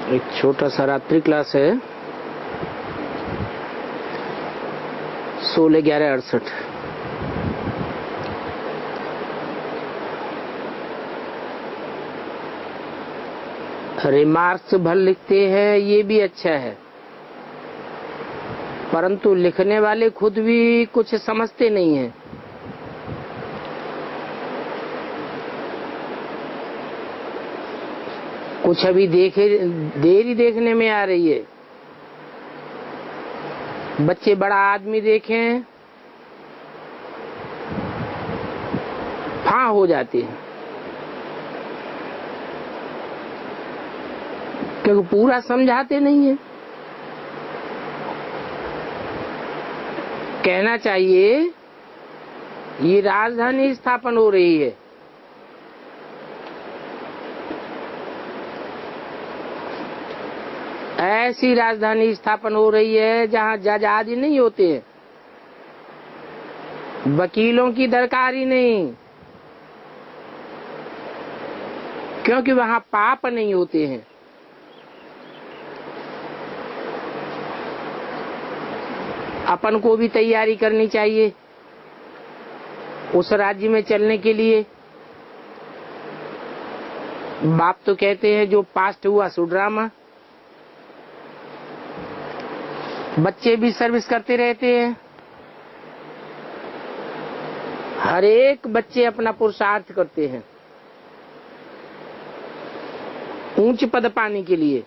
एक छोटा सा रात्रि क्लास है 16/11/68। रिमार्क्स भर लिखते हैं, ये भी अच्छा है, परंतु लिखने वाले खुद भी कुछ समझते नहीं हैं। कुछ अभी देरी देखने में आ रही है। बच्चे बड़ा आदमी देखें, हाँ हो जाते हैं, क्योंकि पूरा समझाते नहीं है। कहना चाहिए ये राजधानी स्थापन हो रही है, ऐसी राजधानी स्थापन हो रही है जहां जज आदि नहीं होते हैं, वकीलों की दरकार ही नहीं, क्योंकि वहां पाप नहीं होते हैं। अपन को भी तैयारी करनी चाहिए उस राज्य में चलने के लिए। बाप तो कहते हैं जो पास्ट हुआ सो ड्रामा। बच्चे भी सर्विस करते रहते हैं, हर एक बच्चे अपना पुरुषार्थ करते हैं ऊंच पद पाने के लिए,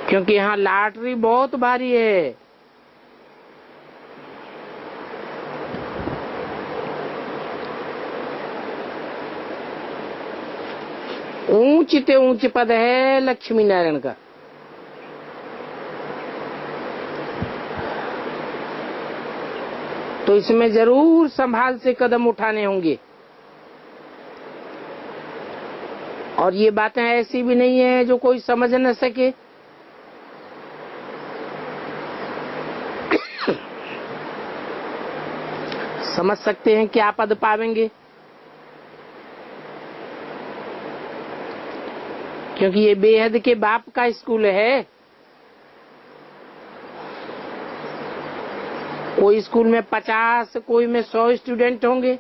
क्योंकि यहाँ लॉटरी बहुत भारी है। ऊंच ते ऊंच पद है लक्ष्मी नारायण का। तो इसमें जरूर संभाल से कदम उठाने होंगे। और ये बातें ऐसी भी नहीं है जो कोई समझ न सके। समझ सकते हैं क्या पद पावेंगे, क्योंकि ये बेहद के बाप का स्कूल है। कोई स्कूल में 50, कोई में 100 स्टूडेंट होंगे,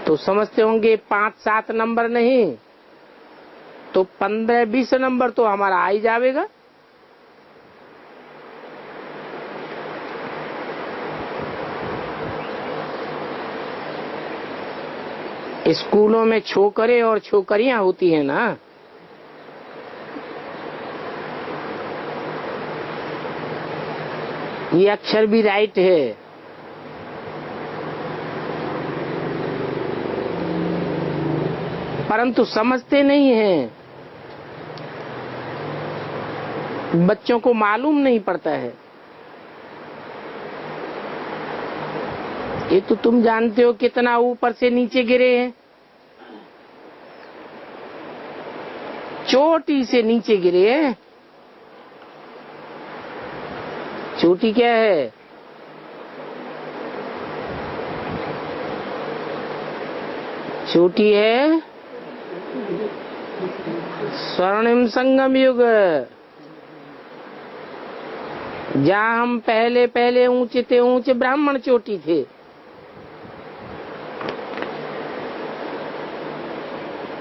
तो समझते होंगे 5-7 नंबर नहीं तो 15-20 नंबर तो हमारा आ ही जाएगा। स्कूलों में छोकरे और छोकरियां होती हैं ना, ये अक्षर भी राइट है, परंतु समझते नहीं हैं। बच्चों को मालूम नहीं पड़ता है। ये तो तुम जानते हो कितना ऊपर से नीचे गिरे हैं, चोटी से नीचे गिरे हैं। चोटी क्या है? चोटी है स्वर्णिम संगम युग, जहाँ हम पहले ऊंचे थे, ऊंचे ब्राह्मण चोटी थे।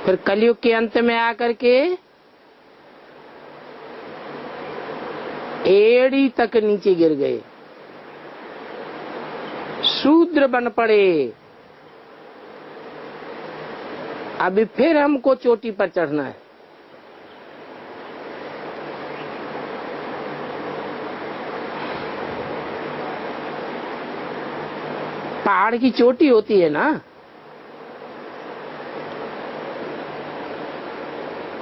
फिर कलयुग के अंत में आकर के एड़ी तक नीचे गिर गए, शूद्र बन पड़े। अभी फिर हमको चोटी पर चढ़ना है। पहाड़ की चोटी होती है ना,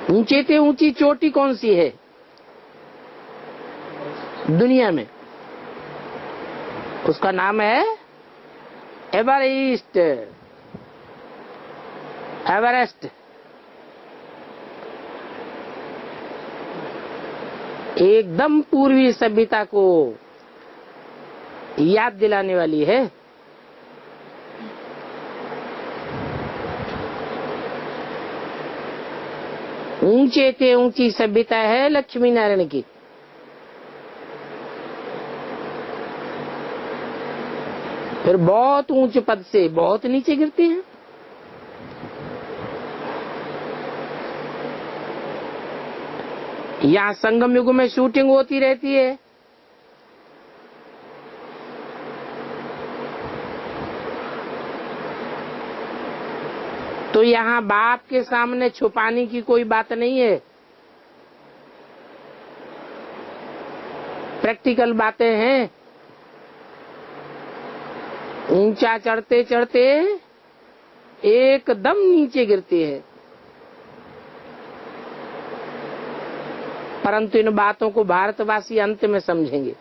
ऊंचे से ऊंची चोटी कौन सी है दुनिया में? उसका नाम है एवरेस्ट। एवरेस्ट एकदम पूर्वी सभ्यता को याद दिलाने वाली है। ऊंचे से ऊंची सभ्यता है लक्ष्मी नारायण की। फिर बहुत ऊंच पद से बहुत नीचे गिरते हैं। यहाँ संगम युग में शूटिंग होती रहती है। तो यहाँ बाप के सामने छुपाने की कोई बात नहीं है। प्रैक्टिकल बातें हैं। ऊंचा चढ़ते चढ़ते एकदम नीचे गिरते हैं। परंतु इन बातों को भारतवासी अंत में समझेंगे।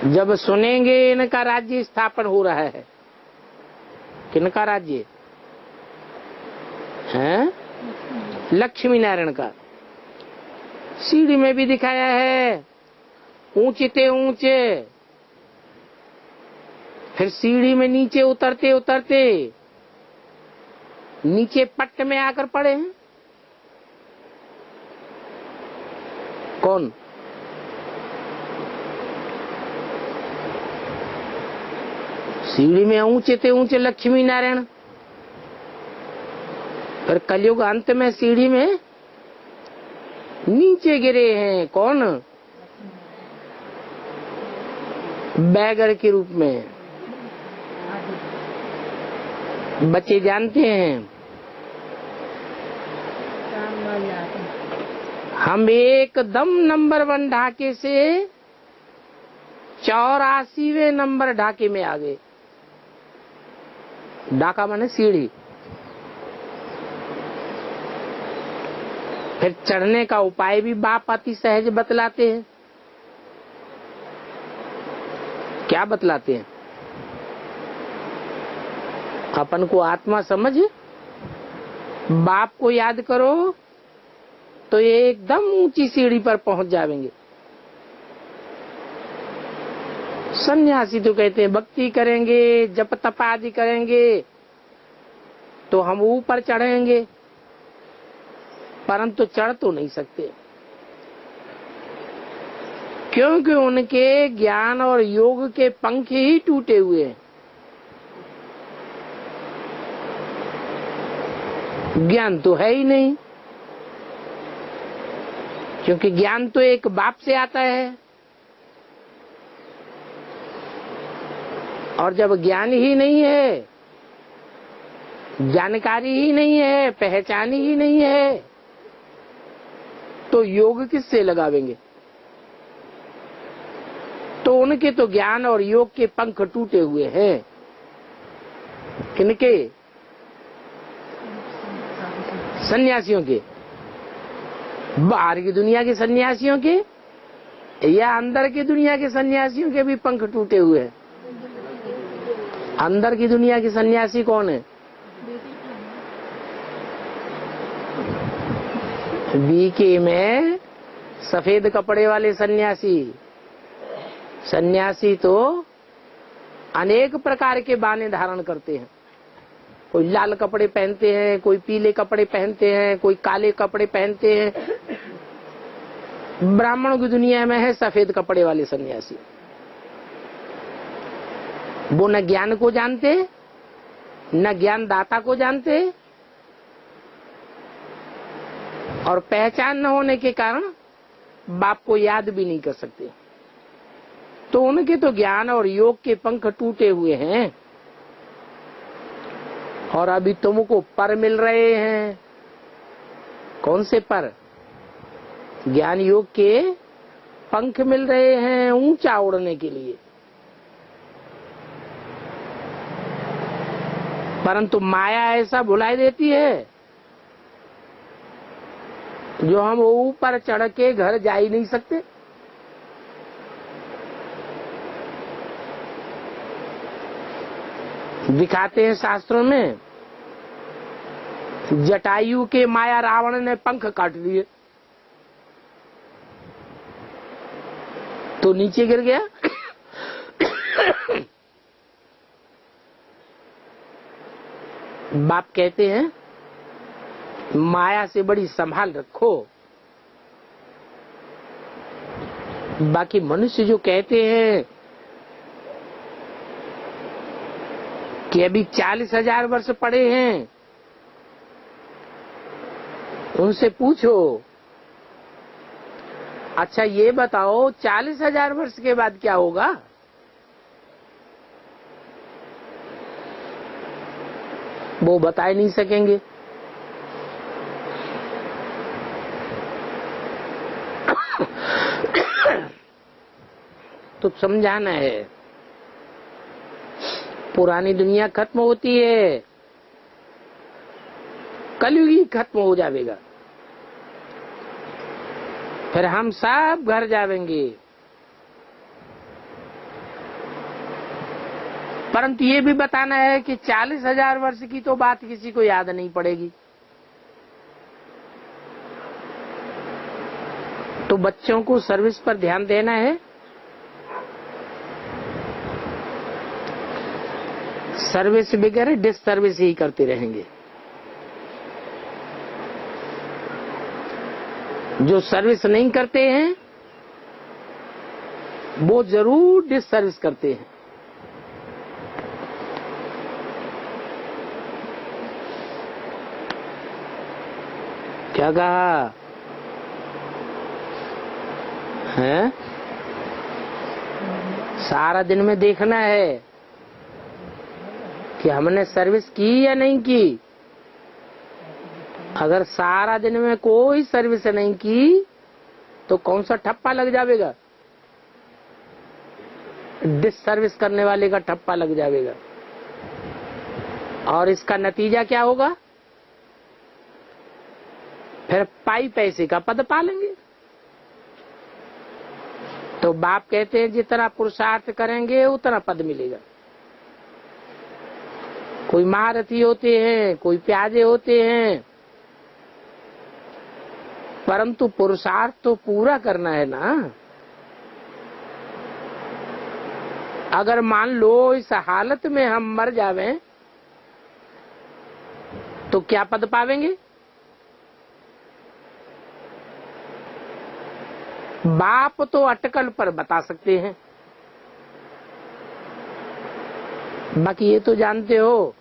जब सुनेंगे इनका राज्य स्थापन हो रहा है। किनका राज्य है? लक्ष्मी नारायण का। सीढ़ी में भी दिखाया है, ऊंचे थे ऊंचे। फिर सीढ़ी में नीचे उतरते उतरते नीचे पट्ट में आकर पड़े हैं। कौन? सीढ़ी में ऊंचे थे ऊंचे लक्ष्मी नारायण। फिर कलयुग अंत में सीढ़ी में नीचे गिरे हैं। कौन? बैगर के रूप में। बच्चे जानते हैं, हम एकदम नंबर 1 ढाके से 84वें नंबर ढाके में आ गए। ढाका माने सीढ़ी। फिर चढ़ने का उपाय भी बाप अति सहज बतलाते हैं। क्या बतलाते हैं? अपन को आत्मा समझ, बाप को याद करो तो ये एकदम ऊंची सीढ़ी पर पहुंच जाएंगे। सन्यासी तो कहते हैं भक्ति करेंगे, जप तप आदि करेंगे तो हम ऊपर चढ़ेंगे, परंतु चढ़ तो नहीं सकते, क्योंकि उनके ज्ञान और योग के पंख ही टूटे हुए हैं। ज्ञान तो है ही नहीं, क्योंकि ज्ञान तो एक बाप से आता है। और जब ज्ञान ही नहीं है, जानकारी ही नहीं है, पहचान ही नहीं है, तो योग किससे लगावेंगे? तो उनके तो ज्ञान और योग के पंख टूटे हुए हैं। किनके? सन्यासियों के। बाहर की दुनिया के सन्यासियों के या अंदर की दुनिया के सन्यासियों के भी पंख टूटे हुए हैं। अंदर की दुनिया के सन्यासी कौन है? बीके में सफेद कपड़े वाले सन्यासी। सन्यासी तो अनेक प्रकार के बाने धारण करते हैं। कोई लाल कपड़े पहनते हैं, कोई पीले कपड़े पहनते हैं, कोई काले कपड़े पहनते हैं। ब्राह्मणों की दुनिया में है सफेद कपड़े वाले सन्यासी। वो न ज्ञान को जानते, न ज्ञान दाता को जानते, और पहचान न होने के कारण बाप को याद भी नहीं कर सकते। तो उनके तो ज्ञान और योग के पंख टूटे हुए हैं, और अभी तुमको पर मिल रहे हैं। कौन से पर? ज्ञान योग के पंख मिल रहे हैं ऊंचा उड़ने के लिए। परंतु माया ऐसा भुलाई देती है जो हम ऊपर चढ़ के घर जा ही नहीं सकते। दिखाते हैं शास्त्रों में, जटायु के माया रावण ने पंख काट लिए तो नीचे गिर गया। बाप कहते हैं माया से बड़ी संभाल रखो। बाकी मनुष्य जो कहते हैं कि अभी 40,000 वर्ष पड़े हैं, उनसे पूछो अच्छा ये बताओ 40,000 वर्ष के बाद क्या होगा? वो बता ही नहीं सकेंगे। तो समझाना है पुरानी दुनिया खत्म होती है, कलयुग ही खत्म हो जाएगा, फिर हम सब घर जाएंगे। परंतु ये भी बताना है कि 40,000 वर्ष की तो बात किसी को याद नहीं पड़ेगी। तो बच्चों को सर्विस पर ध्यान देना है। सर्विस वगैरह डिस सर्विस ही करते रहेंगे। जो सर्विस नहीं करते हैं वो जरूर डिस सर्विस करते हैं। क्या कहा है? सारा दिन में देखना है कि हमने सर्विस की या नहीं की। अगर सारा दिन में कोई सर्विस नहीं की तो कौन सा ठप्पा लग जाएगा? डिस सर्विस करने वाले का ठप्पा लग जाएगा। और इसका नतीजा क्या होगा? फिर पाई पैसे का पद पालेंगे। तो बाप कहते हैं जितना पुरुषार्थ करेंगे उतना पद मिलेगा। कोई महारथी होते हैं, कोई प्याजे होते हैं, परंतु पुरुषार्थ तो पूरा करना है ना। अगर मान लो इस हालत में हम मर जावें तो क्या पद पावेंगे? बाप तो अटकल पर बता सकते हैं, बाकी ये तो जानते हो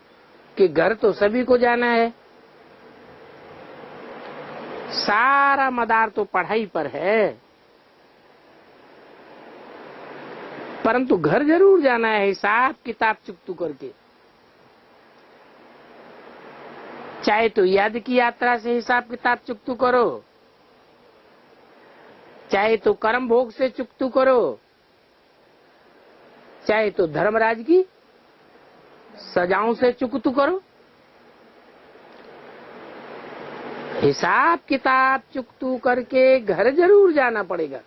कि घर तो सभी को जाना है। सारा मदार तो पढ़ाई पर है, परंतु घर जरूर जाना है हिसाब किताब चुकतू करके। चाहे तो याद की यात्रा से हिसाब किताब चुकतू करो, चाहे तो कर्म भोग से चुकतू करो, चाहे तो धर्मराज की सजाओं से चुकतू करो। हिसाब किताब चुकतू करके घर जरूर जाना पड़ेगा।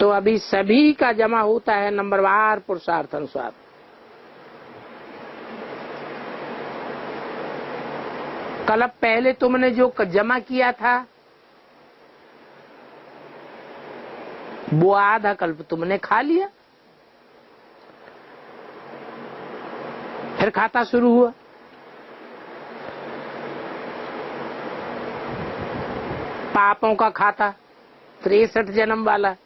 तो अभी सभी का जमा होता है नंबरवार पुरुषार्थ अनुसार। कल पहले तुमने जो जमा किया था वो आधा कल्प तुमने खा लिया, फिर खाता शुरू हुआ। पापों का खाता 63 जन्म वाला।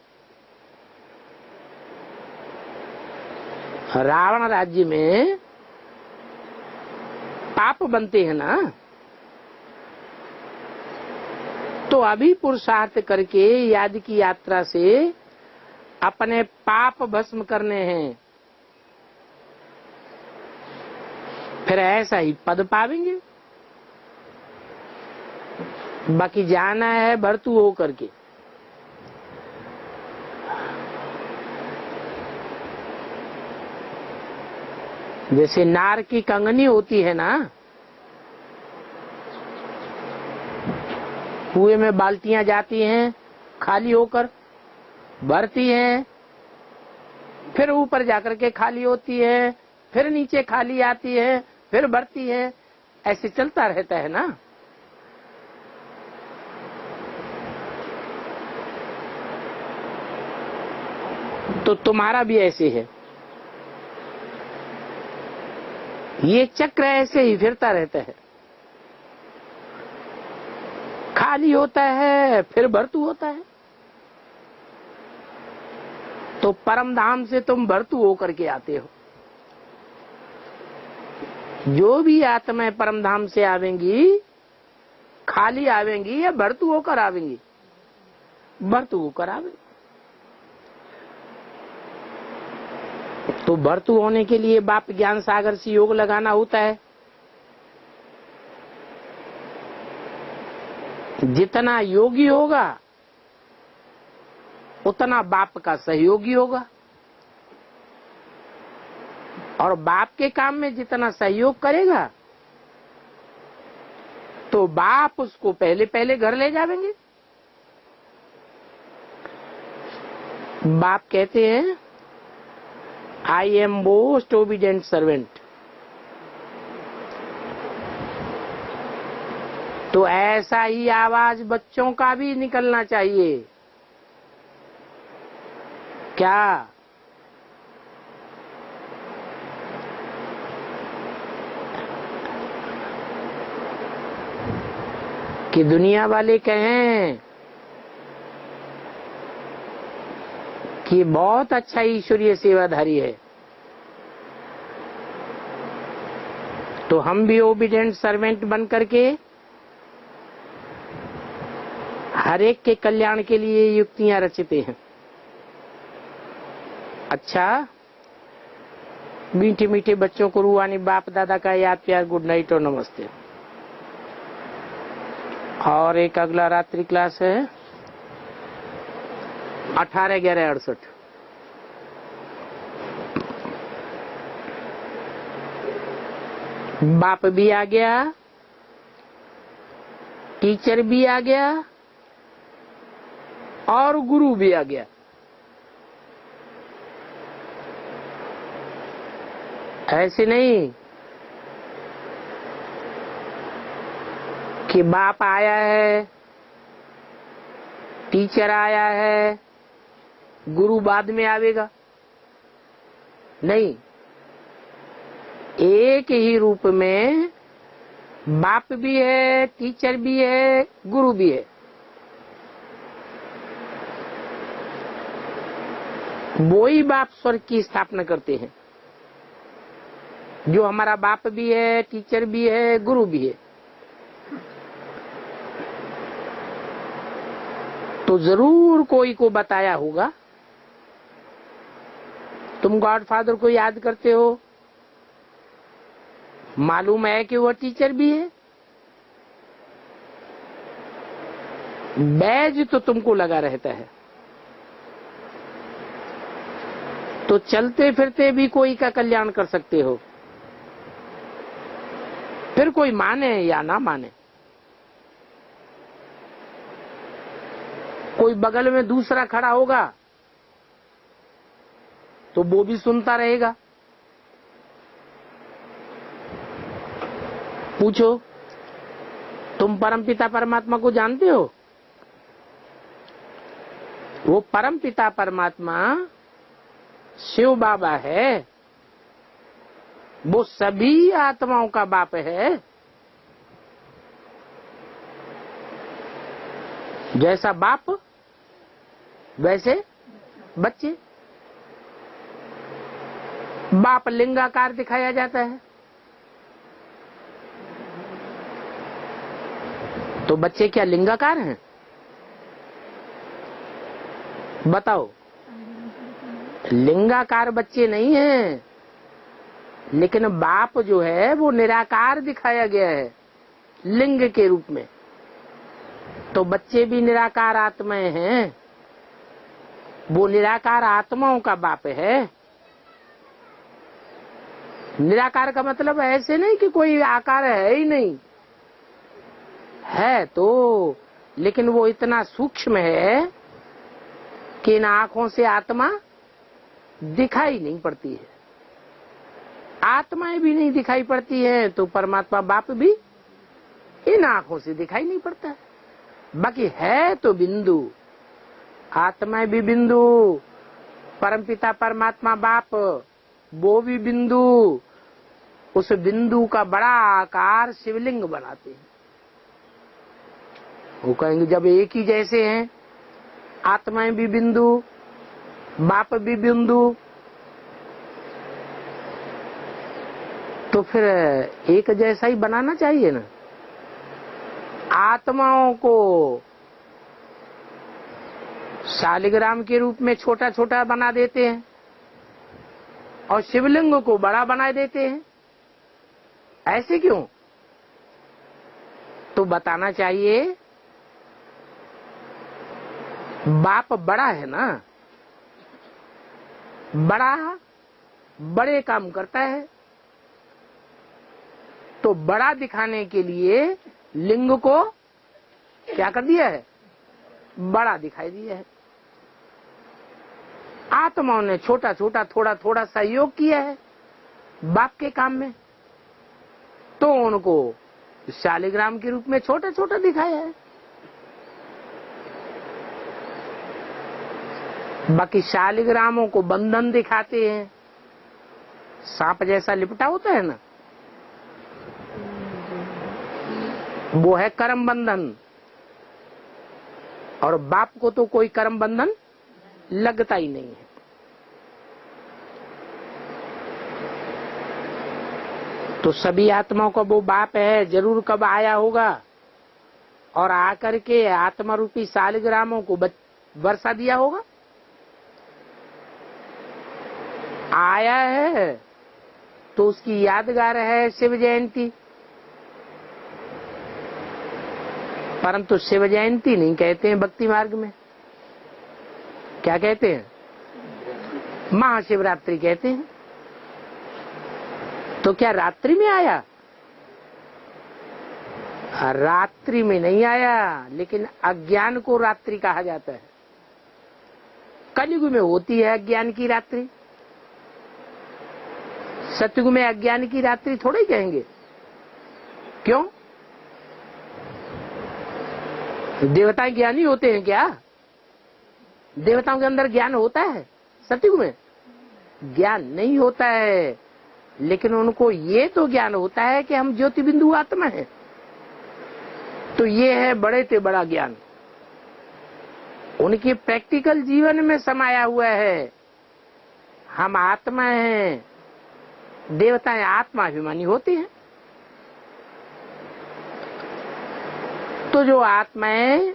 रावण राज्य में पाप बनते हैं ना, तो अभी पुरुषार्थ करके याद की यात्रा से अपने पाप भस्म करने हैं, फिर ऐसा ही पद पावेंगे। बाकी जाना है भरतू हो करके। जैसे नार की कंगनी होती है ना, कुएं में बाल्टियां जाती हैं, खाली होकर भरती हैं, फिर ऊपर जाकर के खाली होती है, फिर नीचे खाली आती है, फिर भरती है, ऐसे चलता रहता है ना। तो तुम्हारा भी ऐसे है। ये चक्र ऐसे ही फिरता रहता है, खाली होता है फिर भरतू होता है। तो परम धाम से तुम भरतू होकर के आते हो। जो भी आत्माएं परम धाम से आवेंगी, खाली आवेंगी या भरतू होकर आवेंगी? भरतू होकर आवेंगी। तो भरतू होने के लिए बाप ज्ञान सागर से योग लगाना होता है। जितना योगी होगा उतना बाप का सहयोगी होगा, और बाप के काम में जितना सहयोग करेगा तो बाप उसको पहले पहले घर ले जाएंगे। बाप कहते हैं I am most obedient servant. तो ऐसा ही आवाज बच्चों का भी निकलना चाहिए क्या? कि दुनिया वाले कहें कि बहुत अच्छा ईश्वरीय सेवाधारी है, तो हम भी ओबीडिएंट सर्वेंट बन करके हर एक के कल्याण के लिए युक्तियां रचते हैं। अच्छा, मीठे मीठे बच्चों को रूहानी बाप दादा का याद प्यार, गुड नाइट और नमस्ते। और एक अगला रात्रि क्लास है 18/11/68। बाप भी आ गया, टीचर भी आ गया और गुरु भी आ गया। ऐसे नहीं कि बाप आया है, टीचर आया है, गुरु बाद में आवेगा। नहीं, एक ही रूप में बाप भी है, टीचर भी है, गुरु भी है। वो ही बाप स्वर्ग की स्थापना करते हैं, जो हमारा बाप भी है, टीचर भी है, गुरु भी है। तो जरूर कोई को बताया होगा। तुम गॉडफादर को याद करते हो, मालूम है कि वह टीचर भी है। बैज तो तुमको लगा रहता है, तो चलते फिरते भी कोई का कल्याण कर सकते हो। फिर कोई माने या ना माने, कोई बगल में दूसरा खड़ा होगा तो वो भी सुनता रहेगा। पूछो, तुम परमपिता परमात्मा को जानते हो? वो परमपिता परमात्मा शिव बाबा है, वो सभी आत्माओं का बाप है। जैसा बाप वैसे बच्चे। बाप लिंगाकार दिखाया जाता है, तो बच्चे क्या लिंगाकार हैं? बताओ। लिंगाकार बच्चे नहीं हैं, लेकिन बाप जो है वो निराकार दिखाया गया है लिंग के रूप में। तो बच्चे भी निराकार आत्माएं हैं, वो निराकार आत्माओं का बाप है। निराकार का मतलब ऐसे नहीं कि कोई आकार है ही नहीं, है तो, लेकिन वो इतना सूक्ष्म है कि इन आंखों से आत्मा दिखाई नहीं पड़ती है। आत्माएं भी नहीं दिखाई पड़ती है, तो परमात्मा बाप भी इन आंखों से दिखाई नहीं पड़ता है। बाकी है तो बिंदु, आत्माएं भी बिंदु, परमपिता परमात्मा बाप वो भी बिंदु, उस बिंदु का बड़ा आकार शिवलिंग बनाते हैं। वो कहेंगे जब एक ही जैसे हैं, आत्माएं भी बिंदु, बाप भी बिंदु, तो फिर एक जैसा ही बनाना चाहिए ना। आत्माओं को शालिग्राम के रूप में छोटा छोटा बना देते हैं और शिवलिंग को बड़ा बना देते हैं। ऐसे क्यों? तो बताना चाहिए बाप बड़ा है ना, बड़ा बड़े काम करता है, तो बड़ा दिखाने के लिए लिंग को क्या कर दिया है? बड़ा दिखाई दिया है। आत्माओं ने छोटा छोटा थोड़ा थोड़ा सहयोग किया है बाप के काम में, तो उनको शालिग्राम के रूप में छोटा छोटा दिखाया है। बाकी शालिग्रामों को बंधन दिखाते हैं, सांप जैसा लिपटा होता है ना, वो है कर्म बंधन। और बाप को तो कोई कर्म बंधन लगता ही नहीं है। तो सभी आत्माओं का वो बाप है, जरूर कब आया होगा और आकर के आत्मा रूपी शालिग्रामों को वर्षा दिया होगा। आया है तो उसकी यादगार है शिव जयंती, परंतु शिव जयंती नहीं कहते हैं भक्ति मार्ग में। क्या कहते हैं? महाशिवरात्रि कहते हैं। तो क्या रात्रि में आया? रात्रि में नहीं आया, लेकिन अज्ञान को रात्रि कहा जाता है। कलयुग में होती है अज्ञान की रात्रि, सतयुग में अज्ञान की रात्रि थोड़ी कहेंगे। क्यों? देवता ज्ञानी होते हैं क्या? देवताओं के अंदर ज्ञान होता है? सतयुग में ज्ञान नहीं होता है, लेकिन उनको ये तो ज्ञान होता है कि हम ज्योति बिंदु आत्मा है। तो ये है बड़े से बड़ा ज्ञान, उनके प्रैक्टिकल जीवन में समाया हुआ है। हम आत्मा हैं, देवताएं आत्माभिमानी होती हैं। तो जो आत्माएं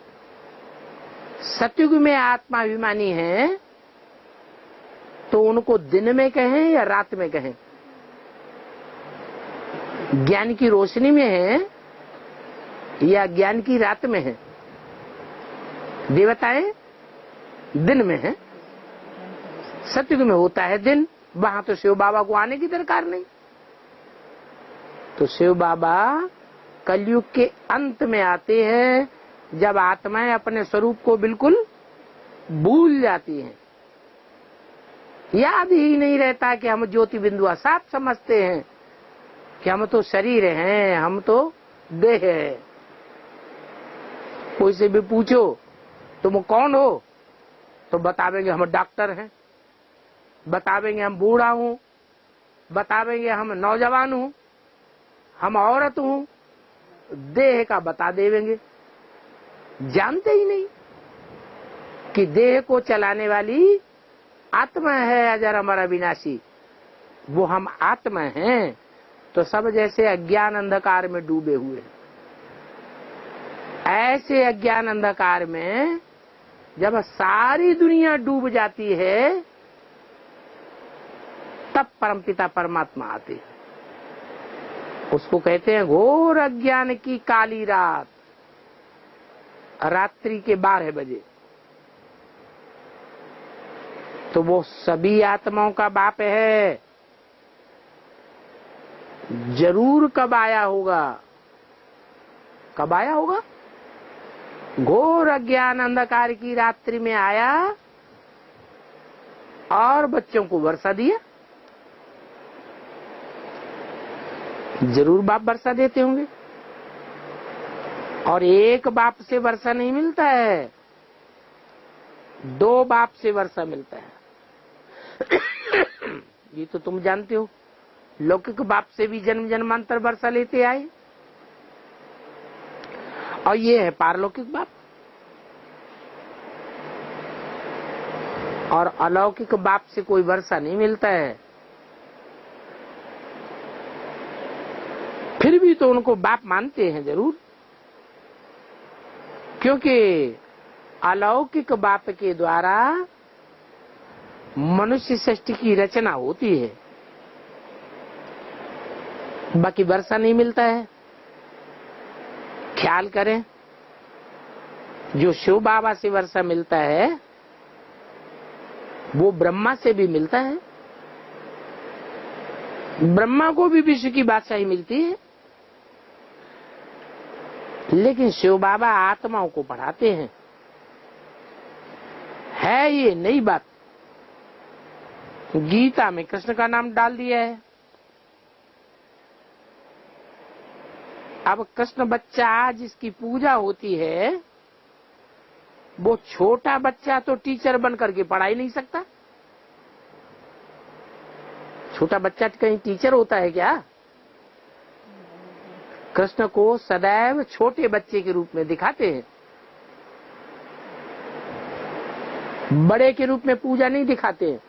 सतयुग में आत्माभिमानी हैं, तो उनको दिन में कहें या रात में कहें? ज्ञान की रोशनी में है या ज्ञान की रात में है? देवताएं दिन में है, सतयुग में होता है दिन, वहां तो शिव बाबा को आने की दरकार नहीं। तो शिव बाबा कलयुग के अंत में आते हैं, जब आत्माएं अपने स्वरूप को बिल्कुल भूल जाती हैं। याद ही नहीं रहता कि हम ज्योति बिंदु साफ समझते हैं कि हम तो शरीर हैं, हम तो देह है। कोई से भी पूछो तुम कौन हो, तो बतावेंगे हम डॉक्टर हैं, बतावेंगे हम बूढ़ा हूं, बतावेंगे हम नौजवान हूं, हम औरत हूं, देह का बता देवेंगे। जानते ही नहीं कि देह को चलाने वाली आत्मा है अजर अमर अविनाशी। वो हम आत्मा हैं, तो सब जैसे अज्ञान अंधकार में डूबे हुए हैं। ऐसे अज्ञान अंधकार में जब सारी दुनिया डूब जाती है, तब परमपिता परमात्मा आते हैं। उसको कहते हैं घोर अज्ञान की काली रात, रात्रि के 12 बजे। तो वो सभी आत्माओं का बाप है। जरूर कब आया होगा? कब आया होगा? घोर अज्ञान अंधकार की रात्रि में आया और बच्चों को वर्षा दिया। जरूर बाप वर्षा देते होंगे। और एक बाप से वर्षा नहीं मिलता है, 2 बाप से वर्षा मिलता है। ये तो तुम जानते हो। लौकिक बाप से भी जन्म जन्मांतर वर्षा लेते आए, और ये है पारलौकिक बाप। और अलौकिक बाप से कोई वर्षा नहीं मिलता है, फिर भी तो उनको बाप मानते हैं जरूर, क्योंकि अलौकिक बाप के द्वारा मनुष्य सृष्टि की रचना होती है, बाकी वर्षा नहीं मिलता है। ख्याल करें, जो शिव बाबा से वर्षा मिलता है वो ब्रह्मा से भी मिलता है। ब्रह्मा को भी विश्व की बादशाही मिलती है, लेकिन शिव बाबा आत्माओं को पढ़ाते हैं। है ये नई बात, गीता में कृष्ण का नाम डाल दिया है। अब कृष्ण बच्चा जिसकी पूजा होती है, वो छोटा बच्चा तो टीचर बन करके पढ़ा ही नहीं सकता। छोटा बच्चा कहीं टीचर होता है क्या? कृष्ण को सदैव छोटे बच्चे के रूप में दिखाते हैं, बड़े के रूप में पूजा नहीं दिखाते हैं।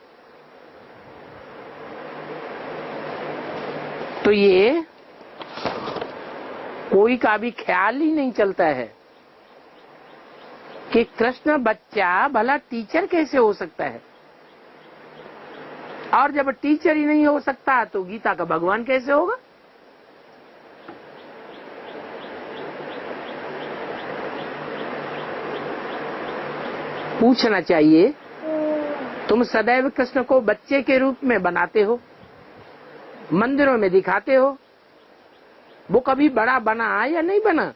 तो ये कोई का भी ख्याल ही नहीं चलता है कि कृष्ण बच्चा भला टीचर कैसे हो सकता है, और जब टीचर ही नहीं हो सकता तो गीता का भगवान कैसे होगा? पूछना चाहिए। तुम सदैव कृष्ण को बच्चे के रूप में बनाते हो, मंदिरों में दिखाते हो, वो कभी बड़ा बना या नहीं बना?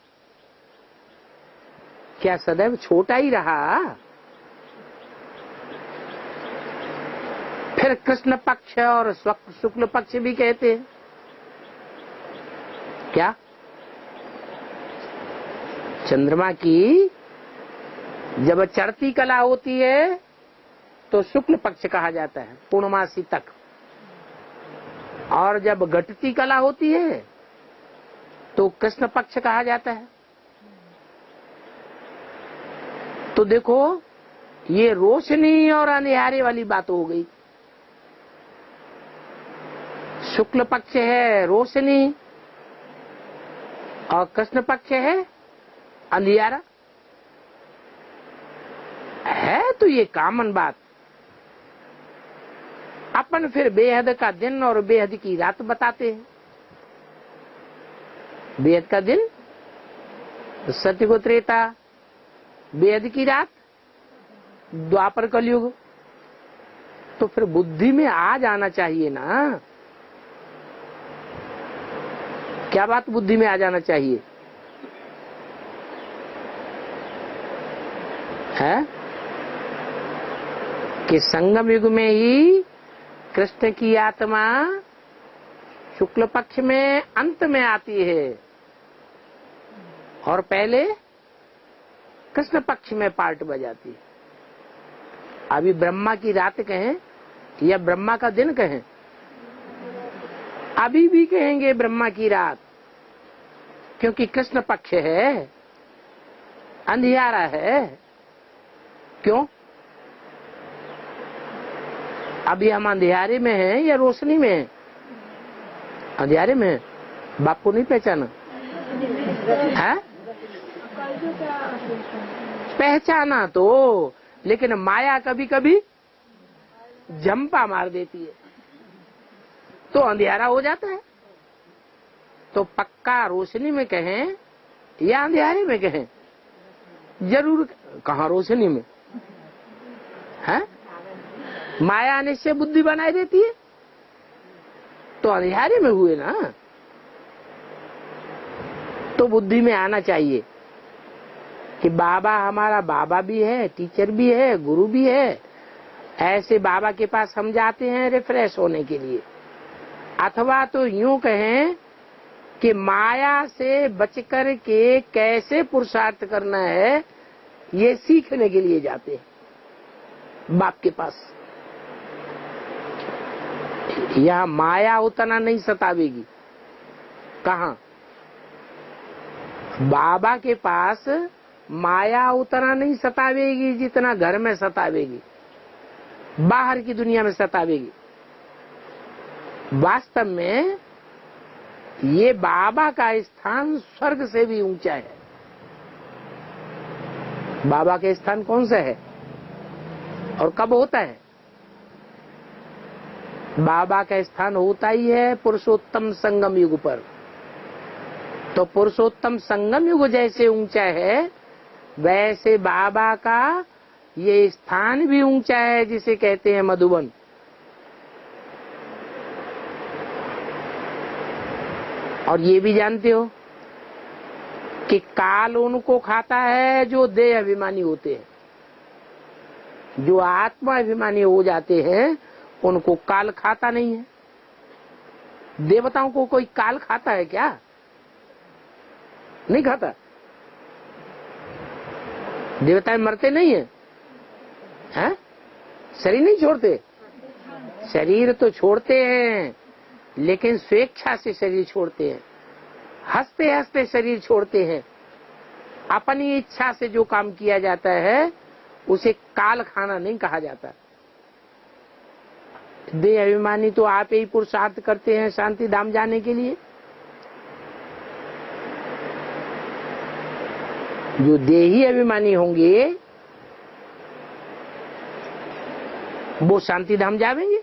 क्या सदैव छोटा ही रहा? फिर कृष्ण पक्ष और शुक्ल पक्ष भी कहते हैं क्या? चंद्रमा की जब चढ़ती कला होती है तो शुक्ल पक्ष कहा जाता है, पूर्णमासी तक, और जब घटती कला होती है तो कृष्ण पक्ष कहा जाता है। तो देखो, ये रोशनी और अंधियारे वाली बात हो गई। शुक्ल पक्ष है रोशनी और कृष्ण पक्ष है अंधियारा। है तो ये कॉमन बात। अपन फिर बेहद का दिन और बेहद की रात बताते हैं। बेहद का दिन सत्य को त्रेता, बेहद की रात द्वापर कलयुग। तो फिर बुद्धि में आ जाना चाहिए ना। क्या बात बुद्धि में आ जाना चाहिए है कि संगम युग में ही कृष्ण की आत्मा शुक्ल पक्ष में अंत में आती है और पहले कृष्ण पक्ष में पार्ट बजाती है। अभी ब्रह्मा की रात कहें या ब्रह्मा का दिन कहें, अभी भी कहेंगे ब्रह्मा की रात, क्योंकि कृष्ण पक्ष है, अंधियारा है। क्यों? अभी हम अंधियारे में हैं या रोशनी में हैं? अंधियारे में हैं। बाप को नहीं पहचाना है? पहचाना तो, लेकिन माया कभी कभी झंपा मार देती है तो अंधियारा हो जाता है। तो पक्का रोशनी में कहें या अंधियारे में कहें, जरूर कहाँ रोशनी में है। माया निश्चय बुद्धि बनाई देती है तो अंधियारे में हुए ना। तो बुद्धि में आना चाहिए कि बाबा हमारा बाबा भी है, टीचर भी है, गुरु भी है। ऐसे बाबा के पास हम जाते हैं रिफ्रेश होने के लिए, अथवा तो यूं कहें कि माया से बचकर के कैसे पुरुषार्थ करना है ये सीखने के लिए जाते हैं बाप के पास। यहाँ माया उतना नहीं सतावेगी। कहाँ? बाबा के पास माया उतना नहीं सतावेगी जितना घर में सतावेगी, बाहर की दुनिया में सतावेगी। वास्तव में ये बाबा का स्थान स्वर्ग से भी ऊंचा है। बाबा का स्थान कौन सा है और कब होता है? बाबा का स्थान होता ही है पुरुषोत्तम संगम युग पर। तो पुरुषोत्तम संगम युग जैसे ऊंचा है, वैसे बाबा का ये स्थान भी ऊंचा है, जिसे कहते हैं मधुबन। और ये भी जानते हो कि काल उनको खाता है जो देह अभिमानी होते हैं। जो आत्मा अभिमानी हो जाते हैं उनको काल खाता नहीं है। देवताओं को कोई काल खाता है क्या? नहीं खाता। देवता मरते नहीं है, हैं? शरीर नहीं छोड़ते। शरीर तो छोड़ते हैं, लेकिन स्वेच्छा से शरीर छोड़ते हैं। हंसते हंसते शरीर छोड़ते हैं। अपनी इच्छा से जो काम किया जाता है उसे काल खाना नहीं कहा जाता। देह अभिमानी तो आप ही पुरुषार्थ करते हैं शांति धाम जाने के लिए। जो देही अभिमानी होंगे वो शांति धाम जावेंगे।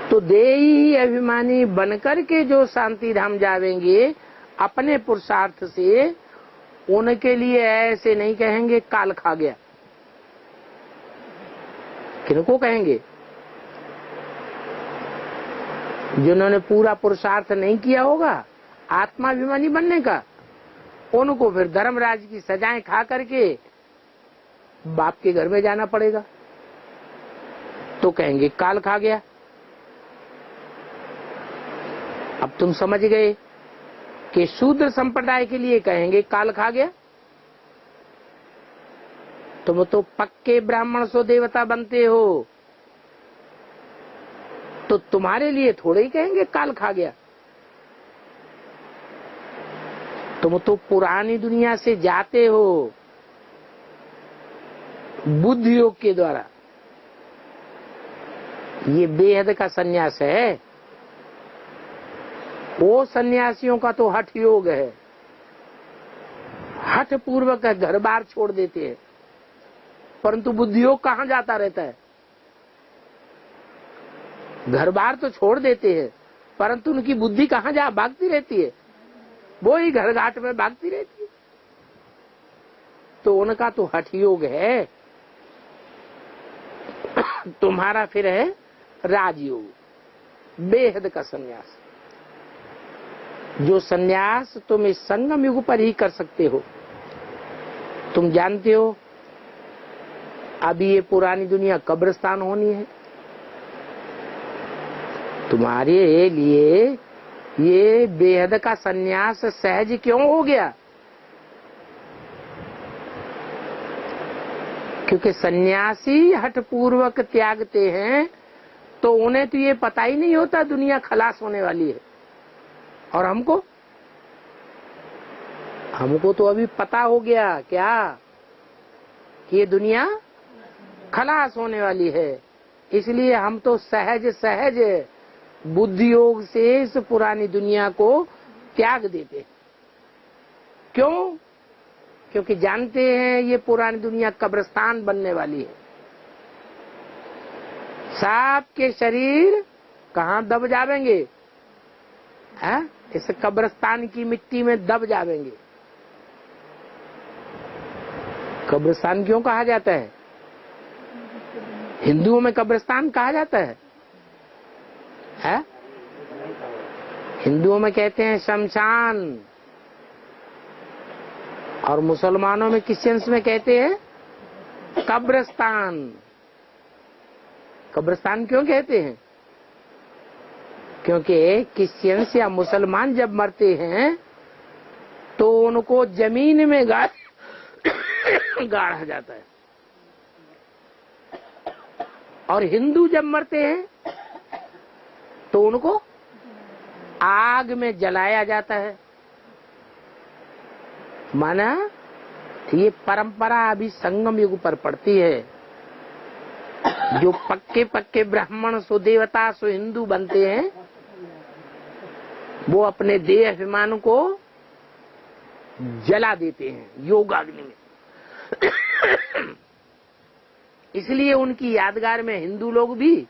तो देही अभिमानी बनकर के जो शांति धाम जावेंगे अपने पुरुषार्थ से, उनके लिए ऐसे नहीं कहेंगे काल खा गया। किनको कहेंगे? जिन्होंने पूरा पुरुषार्थ नहीं किया होगा आत्माभिमानी बनने का, उनको फिर धर्मराज की सजाएं खा करके बाप के घर में जाना पड़ेगा। तो कहेंगे काल खा गया। अब तुम समझ गए कि शूद्र संप्रदाय के लिए कहेंगे काल खा गया। तुम तो पक्के ब्राह्मण सो देवता बनते हो, तो तुम्हारे लिए थोड़े ही कहेंगे काल खा गया। तुम तो पुरानी दुनिया से जाते हो बुद्धि योग के द्वारा। ये बेहद का सन्यास है। वो सन्यासियों का तो हठ योग है। हठ पूर्वक घर बार छोड़ देते हैं, परंतु बुद्धि योग कहाँ जाता रहता है? घर बार तो छोड़ देते हैं, परंतु उनकी बुद्धि कहाँ जा भागती रहती है? वो ही घर घाट में भागती रहती है। तो उनका तो हठ योग है। तुम्हारा फिर है राजयोग, बेहद का सन्यास। जो सन्यास तुम इस संगम युग पर ही कर सकते हो। तुम जानते हो अभी ये पुरानी दुनिया कब्रिस्तान होनी है। तुम्हारे लिए ये बेहद का सन्यास सहज क्यों हो गया? क्योंकि सन्यासी हठ पूर्वक त्यागते हैं, तो उन्हें तो ये पता ही नहीं होता दुनिया खलास होने वाली है। और हमको तो अभी पता हो गया क्या कि ये दुनिया खलास होने वाली है। इसलिए हम तो सहज सहज बुद्धि योग से इस पुरानी दुनिया को त्याग देते हैं। क्यों? क्योंकि जानते हैं ये पुरानी दुनिया कब्रिस्तान बनने वाली है। सबके शरीर कहाँ दब जावेंगे? हैं? इस कब्रिस्तान की मिट्टी में दब जावेंगे। कब्रिस्तान क्यों कहा जाता है? हिंदुओं में कब्रिस्तान कहा जाता है? हिंदुओं में कहते हैं शमशान, और मुसलमानों में क्रिश्चियंस में कहते हैं कब्रिस्तान। कब्रिस्तान क्यों कहते हैं? क्योंकि क्रिश्चियंस या मुसलमान जब मरते हैं तो उनको जमीन में गाड़ा जाता है। और हिंदू जब मरते हैं तो उनको आग में जलाया जाता है। माना ये परंपरा अभी संगम युग पर पड़ती है। जो पक्के पक्के ब्राह्मण सो देवता सो हिंदू बनते हैं, वो अपने देह अभिमान को जला देते हैं योगाग्नि में। इसलिए उनकी यादगार में हिंदू लोग भी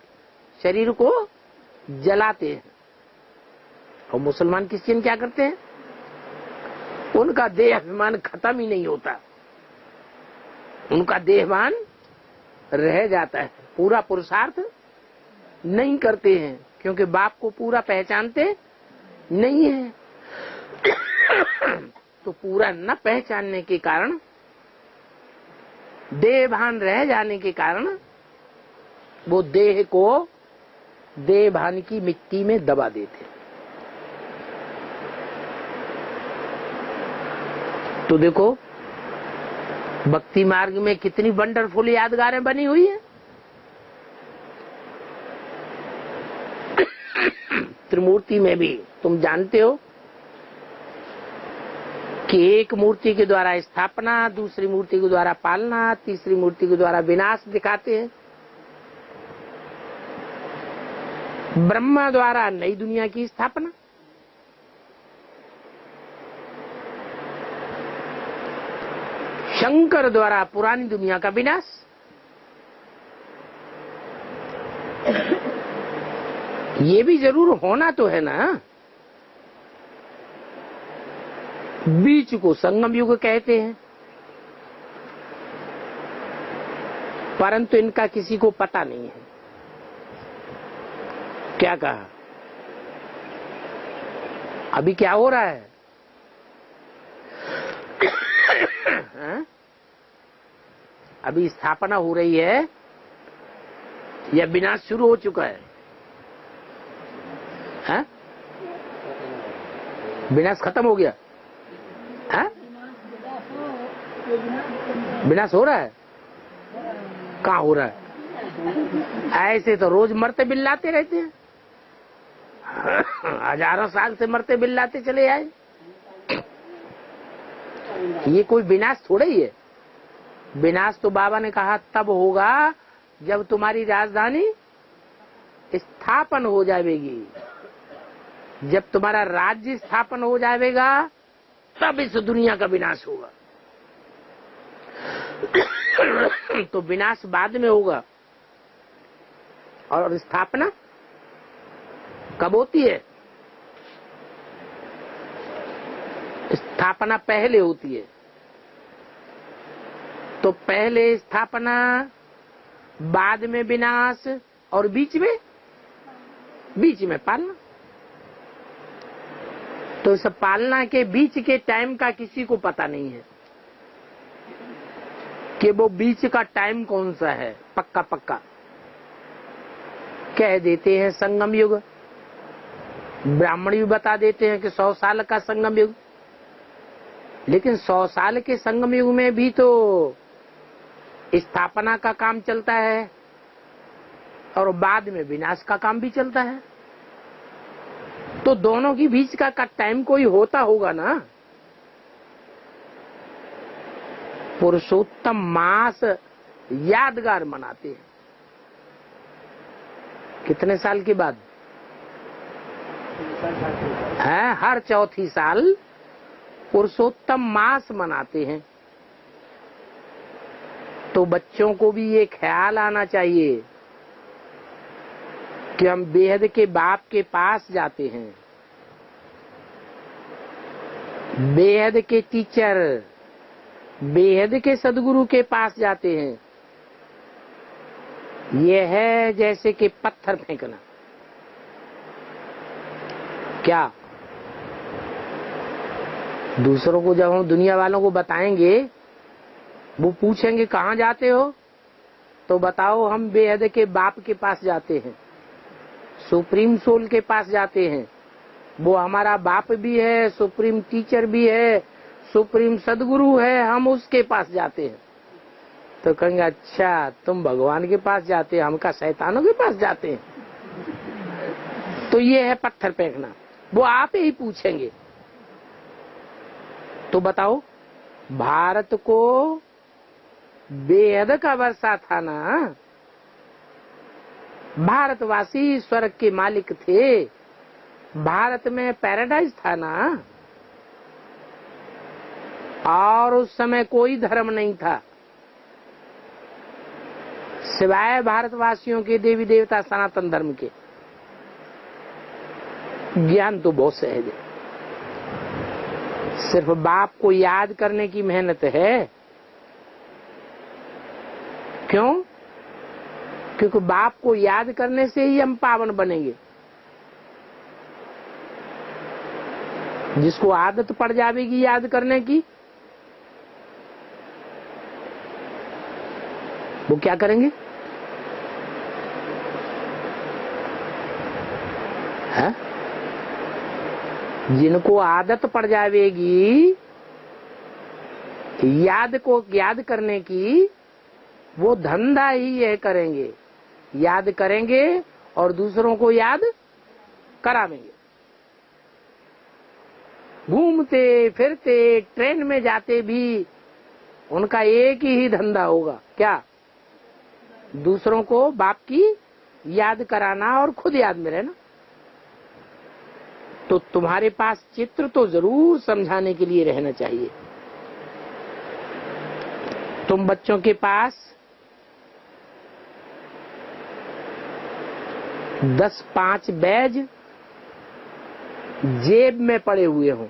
शरीर को जलाते हैं। और मुसलमान क्रिश्चियन क्या करते हैं? उनका देह अभिमान खत्म ही नहीं होता, उनका देहभान रह जाता है। पूरा पुरुषार्थ नहीं करते हैं क्योंकि बाप को पूरा पहचानते नहीं है। तो पूरा न पहचानने के कारण, देहभान रह जाने के कारण वो देह को देहभान की मिट्टी में दबा देते। तो देखो भक्ति मार्ग में कितनी वंडरफुल यादगारें बनी हुई है। त्रिमूर्ति में भी तुम जानते हो कि एक मूर्ति के द्वारा स्थापना, दूसरी मूर्ति के द्वारा पालना, तीसरी मूर्ति के द्वारा विनाश दिखाते हैं। ब्रह्मा द्वारा नई दुनिया की स्थापना, शंकर द्वारा पुरानी दुनिया का विनाश। ये भी जरूर होना तो है ना। बीच को संगम युग कहते हैं, परंतु इनका किसी को पता नहीं है। क्या कहा? अभी क्या हो रहा है? अभी स्थापना हो रही है या विनाश शुरू हो चुका है? हाँ? विनाश खत्म हो गया? हाँ? विनाश हो रहा है? कहाँ हो रहा है? ऐसे तो रोज मरते बिल्लाते रहते हैं। हजारों साल से मरते बिल्लाते चले आए। ये कोई विनाश थोड़ा ही है। विनाश तो बाबा ने कहा तब होगा जब तुम्हारी राजधानी स्थापन हो जाएगी, जब तुम्हारा राज्य स्थापन हो जाएगा तब इस दुनिया का विनाश होगा। तो विनाश बाद में होगा और स्थापना कब होती है? स्थापना पहले होती है। तो पहले स्थापना, बाद में विनाश और बीच में पालना। तो इस पालना के बीच के टाइम का किसी को पता नहीं है कि वो बीच का टाइम कौन सा है। पक्का कह देते हैं संगम युग। ब्राह्मण भी बता देते हैं कि 100 साल का संगम युग। लेकिन 100 साल के संगम युग में भी तो स्थापना का काम चलता है और बाद में विनाश का काम भी चलता है। तो दोनों के बीच का टाइम कोई होता होगा ना। पुरुषोत्तम मास यादगार मनाते हैं कितने साल के बाद है? हर चौथी साल पुरुषोत्तम मास मनाते हैं। तो बच्चों को भी ये ख्याल आना चाहिए कि हम बेहद के बाप के पास जाते हैं, बेहद के टीचर, बेहद के सदगुरु के पास जाते हैं। यह है जैसे कि पत्थर फेंकना। क्या दूसरों को जब हम दुनिया वालों को बताएंगे, वो पूछेंगे कहाँ जाते हो, तो बताओ हम बेहद के बाप के पास जाते हैं, सुप्रीम सोल के पास जाते हैं। वो हमारा बाप भी है, सुप्रीम टीचर भी है, सुप्रीम सदगुरु है, हम उसके पास जाते हैं। तो कहेंगे अच्छा तुम भगवान के पास जाते हो, हम का शैतानों के पास जाते हैं। तो ये है पत्थर फेंकना। वो आप ही पूछेंगे। तो बताओ, भारत को बेहद का वर्षा था ना, भारतवासी स्वर्ग के मालिक थे, भारत में पैराडाइज था ना, और उस समय कोई धर्म नहीं था सिवाय भारतवासियों के देवी देवता सनातन धर्म के। ज्ञान तो बहुत सहज है, सिर्फ बाप को याद करने की मेहनत है। क्यों? क्योंकि बाप को याद करने से ही हम पावन बनेंगे। जिसको आदत पड़ जाएगी याद करने की, वो क्या करेंगे? है? जिनको आदत पड़ जाएगी याद करने की, वो धंधा ही यह करेंगे, याद करेंगे और दूसरों को याद करावेंगे। घूमते फिरते ट्रेन में जाते भी उनका एक ही धंधा होगा, क्या? दूसरों को बाप की याद कराना और खुद याद में रहना। तो तुम्हारे पास चित्र तो जरूर समझाने के लिए रहना चाहिए। तुम बच्चों के पास 10-5 बैज जेब में पड़े हुए हों,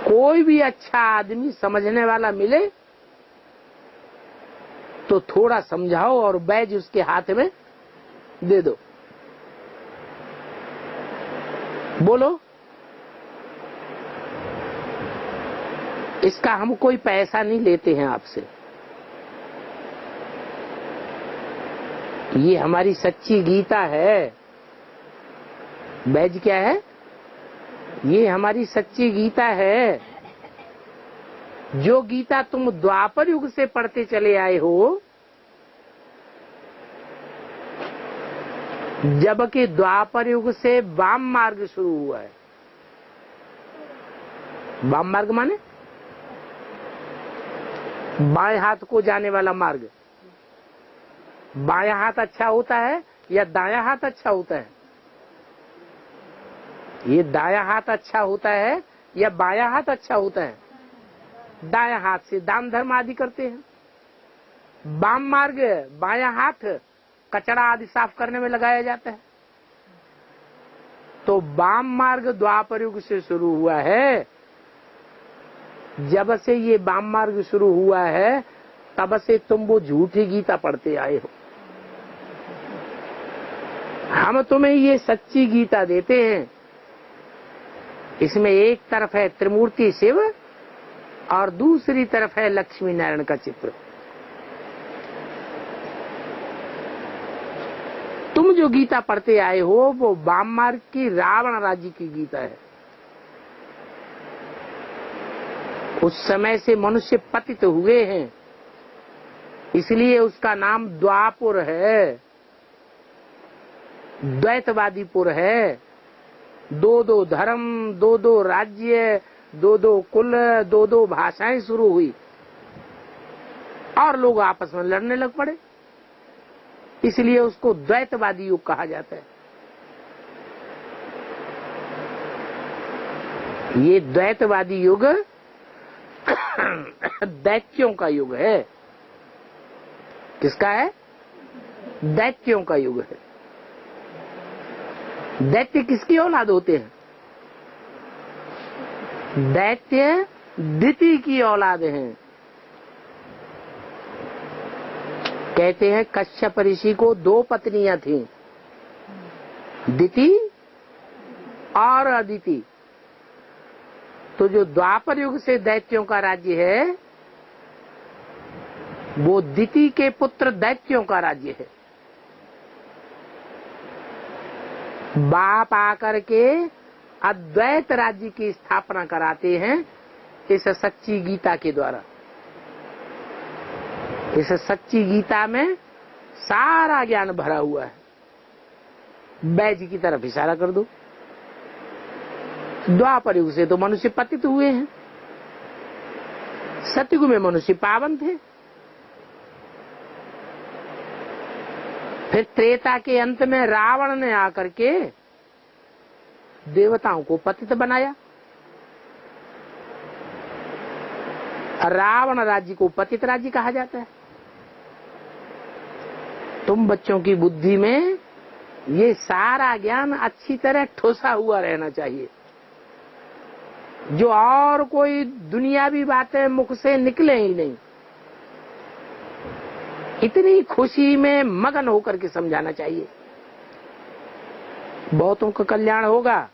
कोई भी अच्छा आदमी समझने वाला मिले तो थोड़ा समझाओ और बैज उसके हाथ में दे दो। बोलो, इसका हम कोई पैसा नहीं लेते हैं आपसे, ये हमारी सच्ची गीता है। बैज क्या है? ये हमारी सच्ची गीता है। जो गीता तुम द्वापर युग से पढ़ते चले आए हो, जबकि द्वापर युग से वाम मार्ग शुरू हुआ है। वाम मार्ग माने बाएं हाथ को जाने वाला मार्ग। बायां हाथ अच्छा होता है या दायां हाथ अच्छा होता है? ये दायां हाथ अच्छा होता है या बायां हाथ अच्छा होता है? दायां हाथ से दान धर्म आदि करते हैं। वाम मार्ग, बायां हाथ कचरा आदि साफ करने में लगाया जाता है। तो वाम मार्ग द्वापर युग से शुरू हुआ है। जब से ये वाम मार्ग शुरू हुआ है, तब से तुम वो झूठी गीता पढ़ते आए हो। हम तुम्हें ये सच्ची गीता देते हैं। इसमें एक तरफ है त्रिमूर्ति शिव और दूसरी तरफ है लक्ष्मी नारायण का चित्र। तुम जो गीता पढ़ते आए हो वो वाम मार्ग की रावण राज्य की गीता है। उस समय से मनुष्य पतित हुए हैं, इसलिए उसका नाम द्वापुर है, द्वैतवादीपुर है। 2-2 धर्म, 2-2 राज्य, 2-2 कुल, 2-2 भाषाएं शुरू हुई और लोग आपस में लड़ने लग पड़े, इसलिए उसको द्वैतवादी युग कहा जाता है। ये द्वैतवादी युग दैत्यों का युग है। किसका है? दैत्यों का युग है। दैत्य किसकी औलाद होते हैं? दैत्य दिति की औलाद हैं। कहते हैं कश्यप ऋषि को 2 पत्नियां थीं, दिति और अदिति। तो जो द्वापर युग से दैत्यों का राज्य है, वो दिति के पुत्र दैत्यों का राज्य है। बाप आकर के अद्वैत राज्य की स्थापना कराते हैं इस सच्ची गीता के द्वारा। इस सच्ची गीता में सारा ज्ञान भरा हुआ है। बैज की तरफ इशारा कर दो। द्वापर युग से तो मनुष्य पतित हुए हैं, सतयुग में मनुष्य पावन थे, फिर त्रेता के अंत में रावण ने आकर के देवताओं को पतित बनाया। रावण राज्य को पतित राज्य कहा जाता है। तुम बच्चों की बुद्धि में ये सारा ज्ञान अच्छी तरह ठोसा हुआ रहना चाहिए। जो और कोई दुनियावी बातें मुख से निकले ही नहीं, इतनी खुशी में मगन होकर के समझाना चाहिए। बहुतों का कल्याण होगा,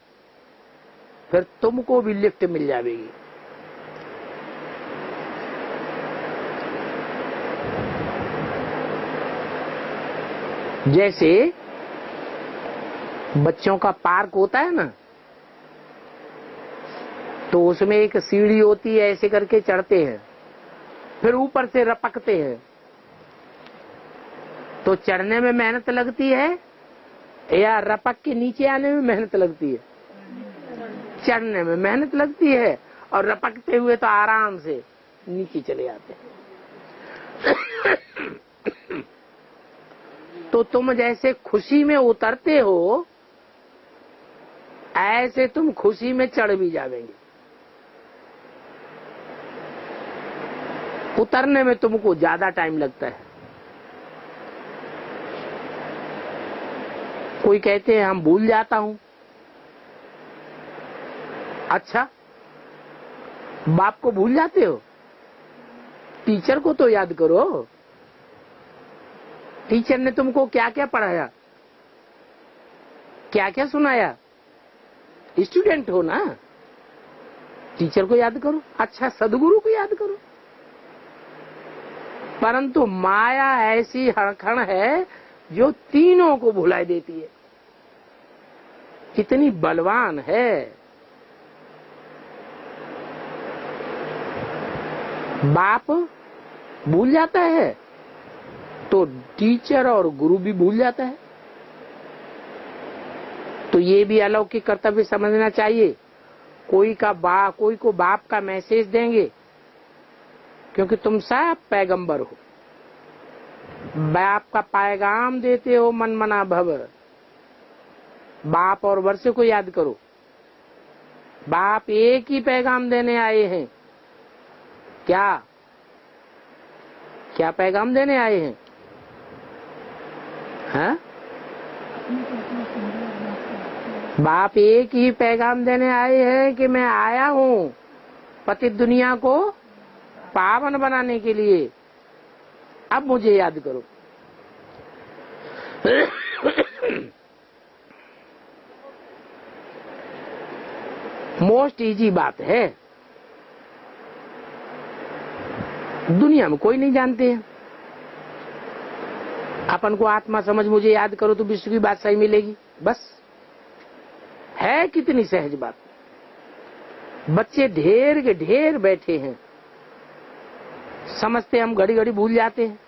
फिर तुमको भी लिफ्ट मिल जाएगी। जैसे बच्चों का पार्क होता है ना, तो उसमें एक सीढ़ी होती है, ऐसे करके चढ़ते हैं, फिर ऊपर से रपकते हैं। तो चढ़ने में मेहनत लगती है या रपक के नीचे आने में मेहनत लगती है? चढ़ने में मेहनत लगती है, और रपकते हुए तो आराम से नीचे चले आते हैं। तो तुम जैसे खुशी में उतरते हो, ऐसे तुम खुशी में चढ़ भी जाएंगे। उतरने में तुमको ज्यादा टाइम लगता है। कोई कहते हैं हम भूल जाता हूं। अच्छा, बाप को भूल जाते हो? टीचर को तो याद करो। टीचर ने तुमको क्या क्या पढ़ाया, क्या क्या सुनाया? स्टूडेंट हो ना, टीचर को याद करो। अच्छा, सदगुरु को याद करो। परंतु माया ऐसी हड़खड़ है जो तीनों को भुला देती है, कितनी बलवान है। बाप भूल जाता है तो टीचर और गुरु भी भूल जाता है। तो ये भी अलौकिक कर्तव्य समझना चाहिए। कोई को बाप का मैसेज देंगे, क्योंकि तुम सब पैगंबर हो, बाप का पैगाम देते हो। मन मना भव, बाप और वर्ष को याद करो। बाप एक ही पैगाम देने आए हैं। क्या क्या पैगाम देने आए हैं? हाँ? बाप एक ही पैगाम देने आए हैं कि मैं आया हूँ पतित दुनिया को पावन बनाने के लिए। अब मुझे याद करो। मोस्ट इजी बात है, दुनिया में कोई नहीं जानते हैं। अपन को आत्मा समझ मुझे याद करो तो विश्व की बात सही मिलेगी। बस है कितनी सहज बात। बच्चे ढेर के ढेर बैठे हैं, समझते हम घड़ी घड़ी भूल जाते हैं।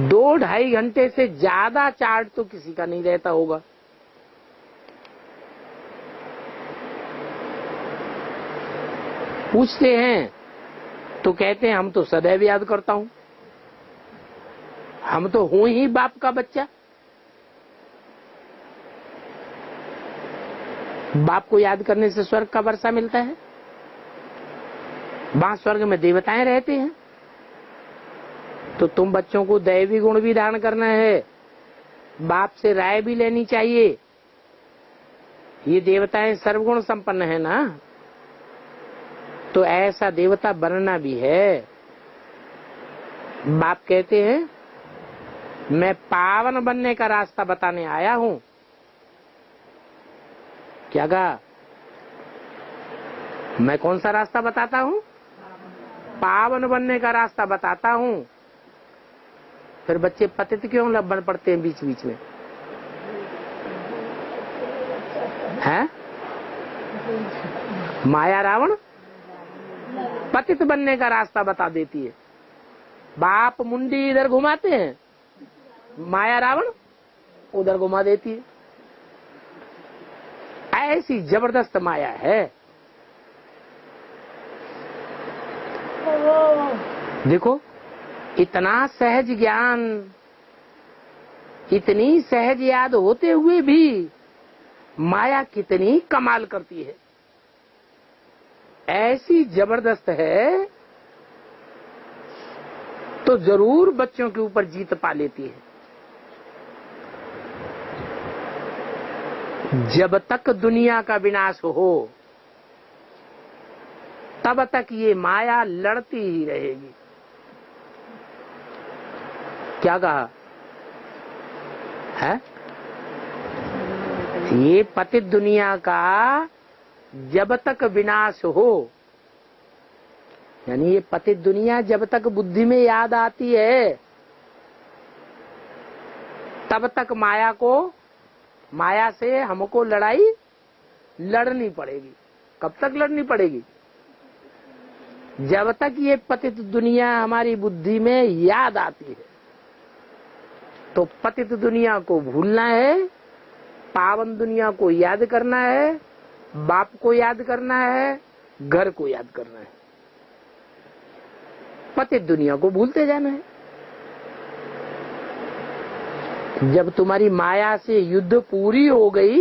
2-2.5 घंटे से ज्यादा चार्ट तो किसी का नहीं रहता होगा। पूछते हैं तो कहते हैं हम तो सदैव याद करता हूं, हम तो हूं ही बाप का बच्चा। बाप को याद करने से स्वर्ग का वर्षा मिलता है। वहां स्वर्ग में देवताएं रहते हैं। तो तुम बच्चों को दैवी गुण भी धारण करना है, बाप से राय भी लेनी चाहिए। ये देवताएं सर्वगुण संपन्न है ना, तो ऐसा देवता बनना भी है। बाप कहते हैं मैं पावन बनने का रास्ता बताने आया हूं। क्या कहा? मैं कौन सा रास्ता बताता हूं? पावन बनने का रास्ता बताता हूं। फिर बच्चे पतित क्यों बन पड़ते हैं बीच बीच में? हैं? माया रावण पतित बनने का रास्ता बता देती है। बाप मुंडी इधर घुमाते हैं, माया रावण उधर घुमा देती है। ऐसी जबरदस्त माया है। देखो, इतना सहज ज्ञान, इतनी सहज याद होते हुए भी माया कितनी कमाल करती है। ऐसी जबरदस्त है तो जरूर बच्चों के ऊपर जीत पा लेती है। जब तक दुनिया का विनाश हो तब तक ये माया लड़ती ही रहेगी। क्या कहा है? ये पतित दुनिया का जब तक विनाश हो, यानी ये पतित दुनिया जब तक बुद्धि में याद आती है तब तक माया से हमको लड़ाई लड़नी पड़ेगी। कब तक लड़नी पड़ेगी? जब तक ये पतित दुनिया हमारी बुद्धि में याद आती है। तो पतित दुनिया को भूलना है, पावन दुनिया को याद करना है, बाप को याद करना है, घर को याद करना है। पतित दुनिया को भूलते जाना है। जब तुम्हारी माया से युद्ध पूरी हो गई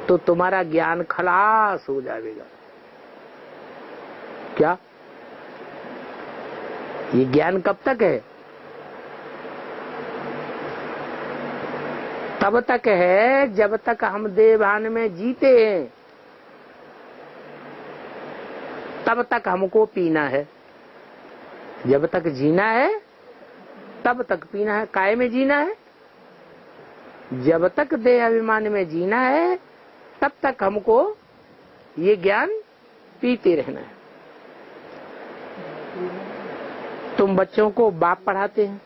तो तुम्हारा ज्ञान खलास हो जाएगा। क्या ये ज्ञान कब तक है? तब तक है जब तक हम देहभान में जीते हैं, तब तक हमको पीना है। जब तक जीना है तब तक पीना है। काय में जीना है? जब तक देह अभिमान में जीना है तब तक हमको ये ज्ञान पीते रहना है। तुम बच्चों को बाप पढ़ाते हैं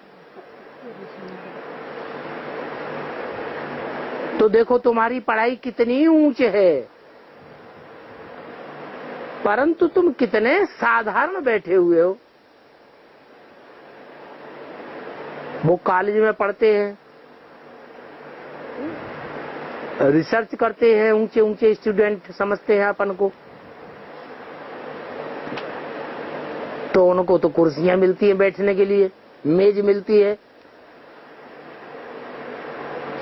तो देखो तुम्हारी पढ़ाई कितनी ऊंच है, परंतु तुम कितने साधारण बैठे हुए हो। वो कॉलेज में पढ़ते हैं, रिसर्च करते हैं, ऊंचे ऊंचे स्टूडेंट समझते हैं अपन को, तो उनको तो कुर्सियां मिलती हैं बैठने के लिए, मेज मिलती है,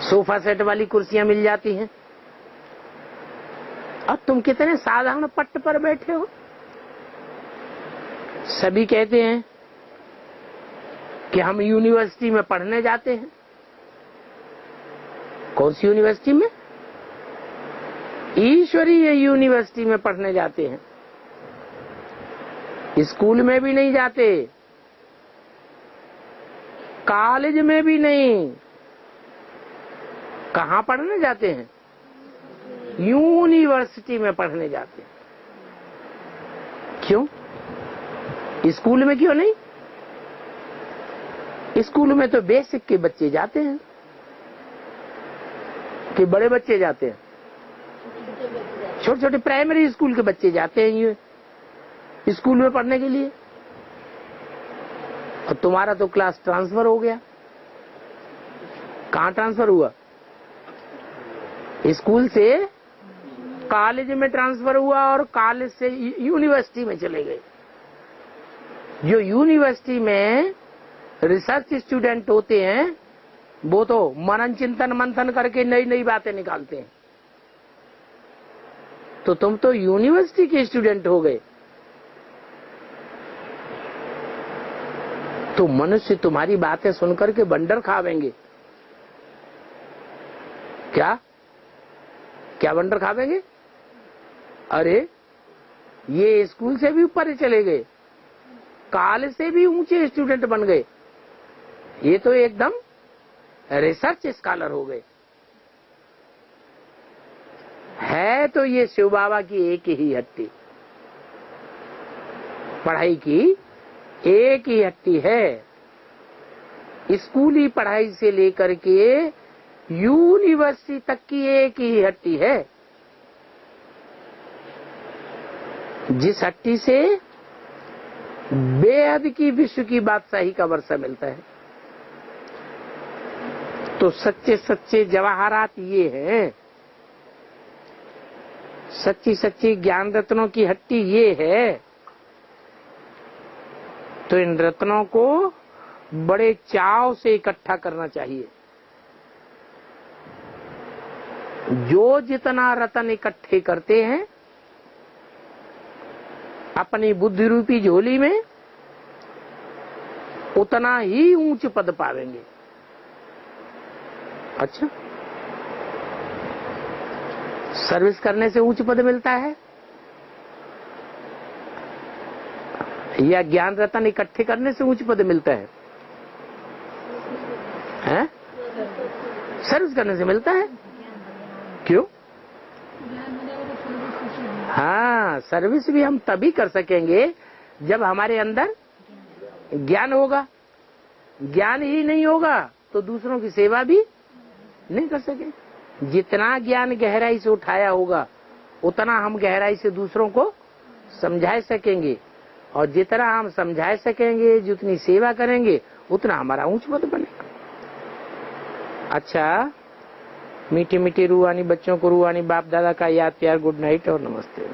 सोफा सेट वाली कुर्सियां मिल जाती हैं। और तुम कितने साधारण पट्ट पर बैठे हो। सभी कहते हैं कि हम यूनिवर्सिटी में पढ़ने जाते हैं। कौन सी यूनिवर्सिटी में? ईश्वरीय यूनिवर्सिटी में पढ़ने जाते हैं। स्कूल में भी नहीं जाते, कॉलेज में भी नहीं। कहाँ पढ़ने जाते हैं? यूनिवर्सिटी में पढ़ने जाते हैं। क्यों? स्कूल में क्यों नहीं? स्कूल में तो बेसिक के बच्चे जाते हैं कि बड़े बच्चे जाते हैं? छोटे छोटे प्राइमरी स्कूल के बच्चे जाते हैं ये स्कूल में पढ़ने के लिए। और तुम्हारा तो क्लास ट्रांसफर हो गया। कहाँ ट्रांसफर हुआ? स्कूल से कॉलेज में ट्रांसफर हुआ और कॉलेज से यूनिवर्सिटी में चले गए। जो यूनिवर्सिटी में रिसर्च स्टूडेंट होते हैं वो तो मनन चिंतन मंथन करके नई नई बातें निकालते हैं। तो तुम तो यूनिवर्सिटी के स्टूडेंट हो गए। तो मनुष्य तुम्हारी बातें सुनकर के बंडर खावेंगे। क्या क्या बंडर खावेंगे? अरे ये स्कूल से भी ऊपर चले गए, कॉलेज से भी ऊंचे स्टूडेंट बन गए, ये तो एकदम रिसर्च स्कॉलर हो गए। है तो ये शिव बाबा की एक ही हट्टी, पढ़ाई की एक ही हट्टी है। स्कूली पढ़ाई से लेकर के यूनिवर्सिटी तक की एक ही हट्टी है। जिस हट्टी से बेहद की विश्व की बादशाही का वर्षा मिलता है। तो सच्चे सच्चे जवाहरात ये हैं, सच्ची सच्ची ज्ञान रत्नों की हट्टी ये है। तो इन रत्नों को बड़े चाव से इकट्ठा करना चाहिए। जो जितना रत्न इकट्ठे करते हैं अपनी बुद्धि रूपी झोली में, उतना ही ऊंच पद पावेंगे। अच्छा, सर्विस करने से ऊंच पद मिलता है या ज्ञान रत्न इकट्ठे करने से ऊंच पद मिलता है? हैं? सर्विस करने से मिलता है। क्यों? हाँ, सर्विस भी हम तभी कर सकेंगे जब हमारे अंदर ज्ञान होगा। ज्ञान ही नहीं होगा तो दूसरों की सेवा भी नहीं कर सके। जितना ज्ञान गहराई से उठाया होगा उतना हम गहराई से दूसरों को समझा सकेंगे, और जितना हम समझा सकेंगे, जितनी सेवा करेंगे, उतना हमारा ऊंच पद बनेगा। अच्छा, मीठी मीठी रूहानी बच्चों को रूहानी बाप दादा का याद प्यार, गुड नाइट और नमस्ते।